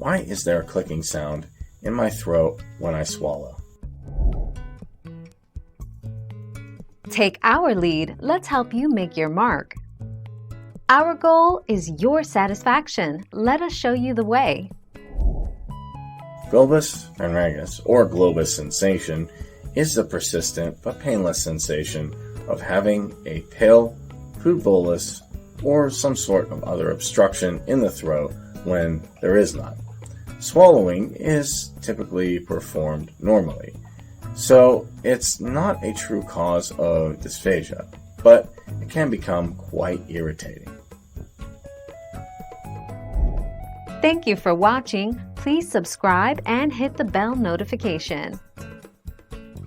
why is there a clicking sound in my throat when I swallow? Take our lead, let's help you make your mark. Our goal is your satisfaction. Let us show you the way. Globus pharyngeus, or globus sensation, is the persistent but painless sensation of having a pale food bolus or some sort of other obstruction in the throat when there is none. Swallowing is typically performed normally, so it's not a true cause of dysphagia, but it can become quite irritating. Thank you for watching. Please subscribe and hit the bell notification.